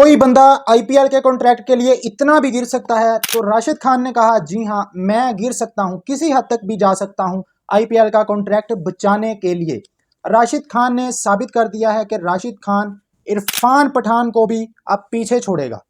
कोई बंदा आईपीएल के कॉन्ट्रैक्ट के लिए इतना भी गिर सकता है? तो राशिद खान ने कहा जी हाँ, मैं गिर सकता हूं, किसी हद तक भी जा सकता हूं आईपीएल का कॉन्ट्रैक्ट बचाने के लिए। राशिद खान ने साबित कर दिया है कि राशिद खान इरफान पठान को भी अब पीछे छोड़ेगा।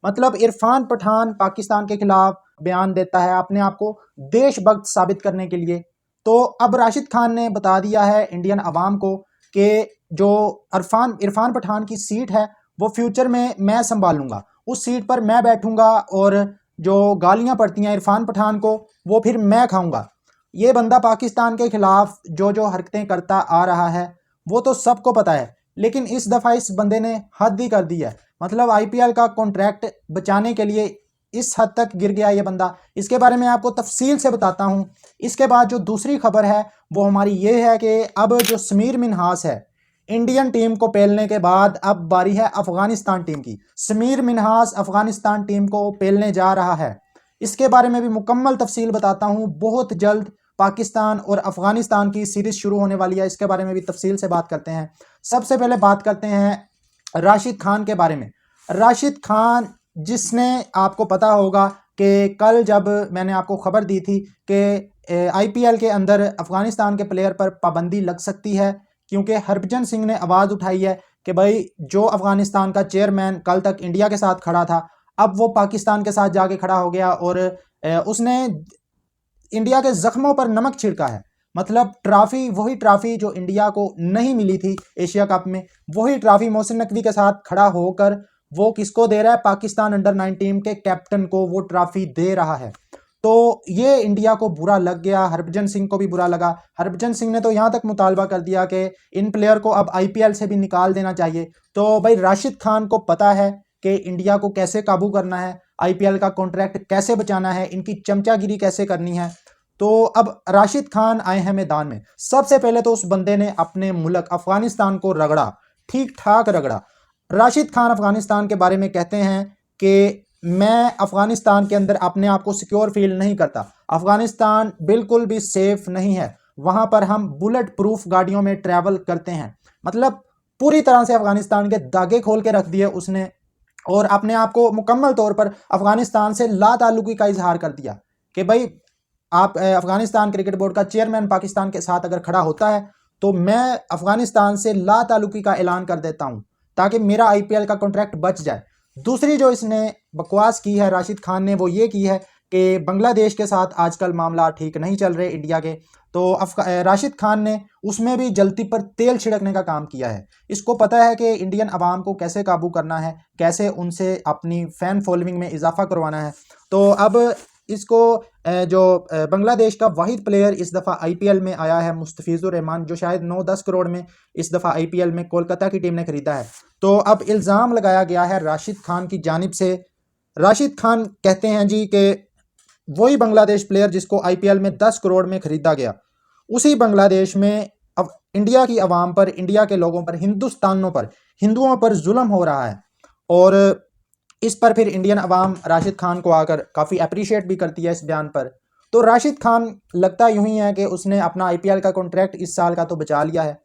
मतलब इरफान पठान पाकिस्तान के खिलाफ बयान देता है अपने आप को देशभक्त साबित करने के लिए, तो अब राशिद खान ने बता दिया है इंडियन अवाम को कि जो इरफान पठान की सीट है वो फ्यूचर में मैं संभालूंगा, उस सीट पर मैं बैठूंगा और जो गालियां पड़ती हैं इरफान पठान को वो फिर मैं खाऊंगा। ये बंदा पाकिस्तान के खिलाफ जो हरकतें करता आ रहा है वो तो सबको पता है, लेकिन इस दफ़ा इस बंदे ने हद ही कर दी है। मतलब आईपीएल का कॉन्ट्रैक्ट बचाने के लिए इस हद तक गिर गया ये बंदा। इसके बारे में आपको तफसील से बताता हूँ। इसके बाद जो दूसरी खबर है वो हमारी ये है कि अब जो समीर मिन्हास है, इंडियन टीम को पेलने के बाद अब बारी है अफगानिस्तान टीम की। समीर मिन्हास अफगानिस्तान टीम को पेलने जा रहा है। इसके बारे में भी मुकम्मल तफसील बताता हूँ। बहुत जल्द पाकिस्तान और अफगानिस्तान की सीरीज शुरू होने वाली है, इसके बारे में भी तफसील से बात करते हैं। सबसे पहले बात करते हैं राशिद खान के बारे में। राशिद खान, जिसने आपको पता होगा कि कल जब मैंने आपको खबर दी थी कि आईपीएल के अंदर अफगानिस्तान के प्लेयर पर पाबंदी लग सकती है, क्योंकि हरभजन सिंह ने आवाज़ उठाई है कि भाई जो अफगानिस्तान का चेयरमैन कल तक इंडिया के साथ खड़ा था, अब वो पाकिस्तान के साथ जाके खड़ा हो गया और उसने इंडिया के जख्मों पर नमक छिड़का है। मतलब ट्रॉफी, वही ट्रॉफी जो इंडिया को नहीं मिली थी एशिया कप में, वही ट्रॉफी मोहसिन नकवी के साथ खड़ा होकर वो किसको दे रहा है? पाकिस्तान अंडर 19 के कैप्टन को वो ट्रॉफी दे रहा है। तो ये इंडिया को बुरा लग गया, हरभजन सिंह को भी बुरा लगा। हरभजन सिंह ने तो यहाँ तक मुतालबा कर दिया कि इन प्लेयर को अब आईपीएल से भी निकाल देना चाहिए। तो भाई राशिद खान को पता है कि इंडिया को कैसे काबू करना है, आईपीएल का कॉन्ट्रैक्ट कैसे बचाना है, इनकी चमचागिरी कैसे करनी है। तो अब राशिद खान आए हैं मैदान में। सबसे पहले तो उस बंदे ने अपने मुल्क अफगानिस्तान को रगड़ा, ठीक ठाक रगड़ा। राशिद खान अफगानिस्तान के बारे में कहते हैं कि मैं अफगानिस्तान के अंदर अपने आप को सिक्योर फील नहीं करता, अफगानिस्तान बिल्कुल भी सेफ नहीं है, वहां पर हम बुलेट प्रूफ गाड़ियों में ट्रैवल करते हैं। मतलब पूरी तरह से अफगानिस्तान के दागे खोल के रख दिए उसने और अपने आप को मुकम्मल तौर पर अफगानिस्तान से लाताल्लुकी का इजहार कर दिया कि भाई आप अफगानिस्तान क्रिकेट बोर्ड का चेयरमैन पाकिस्तान के साथ अगर खड़ा होता है तो मैं अफगानिस्तान से लाताल्लुकी का ऐलान कर देता हूं ताकि मेरा आईपीएल का कॉन्ट्रैक्ट बच जाए। दूसरी जो इसने बकवास की है राशिद खान ने, वो ये की है कि बांग्लादेश के साथ आजकल मामला ठीक नहीं चल रहे इंडिया के, तो राशिद खान ने उसमें भी जलती पर तेल छिड़कने का काम किया है। इसको पता है कि इंडियन अवाम को कैसे काबू करना है, कैसे उनसे अपनी फ़ैन फॉलोइंग में इजाफा करवाना है। तो अब इसको जो बांग्लादेश का वाहिद प्लेयर इस दफ़ा आईपीएल में आया है, मुस्तफिजुर रहमान, जो शायद 9-10 करोड़ में इस दफ़ा आईपीएल में कोलकाता की टीम ने खरीदा है। तो अब इल्ज़ाम लगाया गया है राशिद खान की जानिब से। राशिद खान कहते हैं जी कि वही बांग्लादेश प्लेयर जिसको आईपीएल में 10 करोड़ में खरीदा गया, उसी बांग्लादेश में अब इंडिया की आवाम पर, इंडिया के लोगों पर, हिंदुस्तानियों पर, हिंदुओं पर जुल्म हो रहा है। और इस पर फिर इंडियन अवाम राशिद खान को आकर काफ़ी अप्रिशिएट भी करती है इस बयान पर। तो राशिद खान लगता यूं ही है कि उसने अपना आईपीएल का कॉन्ट्रैक्ट इस साल का तो बचा लिया है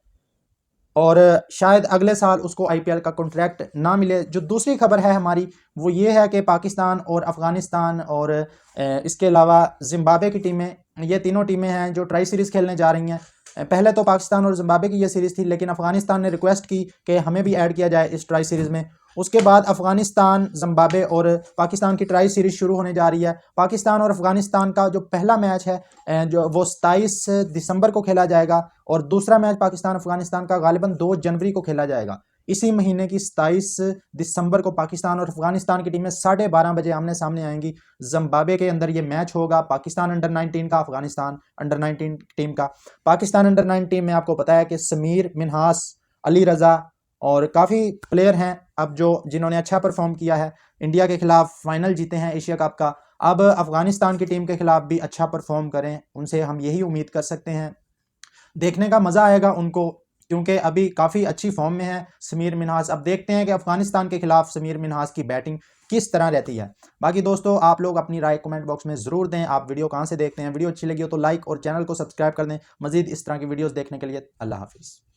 और शायद अगले साल उसको आईपीएल का कॉन्ट्रैक्ट ना मिले। जो दूसरी खबर है हमारी वो ये है कि पाकिस्तान और अफ़गानिस्तान और इसके अलावा ज़िम्बाब्वे की टीमें, ये तीनों टीमें हैं जो ट्राई सीरीज़ खेलने जा रही हैं। पहले तो पाकिस्तान और ज़िम्बाब्वे की ये सीरीज़ थी, लेकिन अफ़गानिस्तान ने रिक्वेस्ट की कि हमें भी ऐड किया जाए इस ट्राई सीरीज़ में। उसके बाद अफ़गानिस्तान, ज़िम्बाब्वे और पाकिस्तान की ट्राई सीरीज़ शुरू होने जा रही है। पाकिस्तान और अफ़गानिस्तान का जो पहला मैच है जो वो 27 दिसंबर को खेला जाएगा और दूसरा मैच पाकिस्तान अफ़गानिस्तान का गालिबन 2 जनवरी को खेला जाएगा। इसी महीने की 27 दिसंबर को पाकिस्तान और अफ़गानिस्तान की टीमें 12:30 बजे आमने सामने आएंगी। ज़िम्बाब्वे के अंदर ये मैच होगा, पाकिस्तान अंडर 19 का, अफ़गानिस्तान अंडर 19 टीम का। पाकिस्तान अंडर 19 में आपको पता है कि समीर मिन्हास, अली रज़ा और काफ़ी प्लेयर हैं अब जिन्होंने अच्छा परफॉर्म किया है, इंडिया के खिलाफ फाइनल जीते हैं एशिया कप का। अब अफ़गानिस्तान की टीम के खिलाफ भी अच्छा परफॉर्म करें, उनसे हम यही उम्मीद कर सकते हैं। देखने का मज़ा आएगा उनको, क्योंकि अभी काफ़ी अच्छी फॉर्म में है समीर मिन्हास। अब देखते हैं कि अफ़गानिस्तान के खिलाफ समीर मिन्हास की बैटिंग किस तरह रहती है। बाकी दोस्तों, आप लोग अपनी राय कमेंट बॉक्स में ज़रूर दें। आप वीडियो कहाँ से देखते हैं, वीडियो अच्छी लगी हो तो लाइक और चैनल को सब्सक्राइब कर दें। मज़ीद इस तरह की वीडियोज़ देखने के लिए अल्लाह हाफिज़।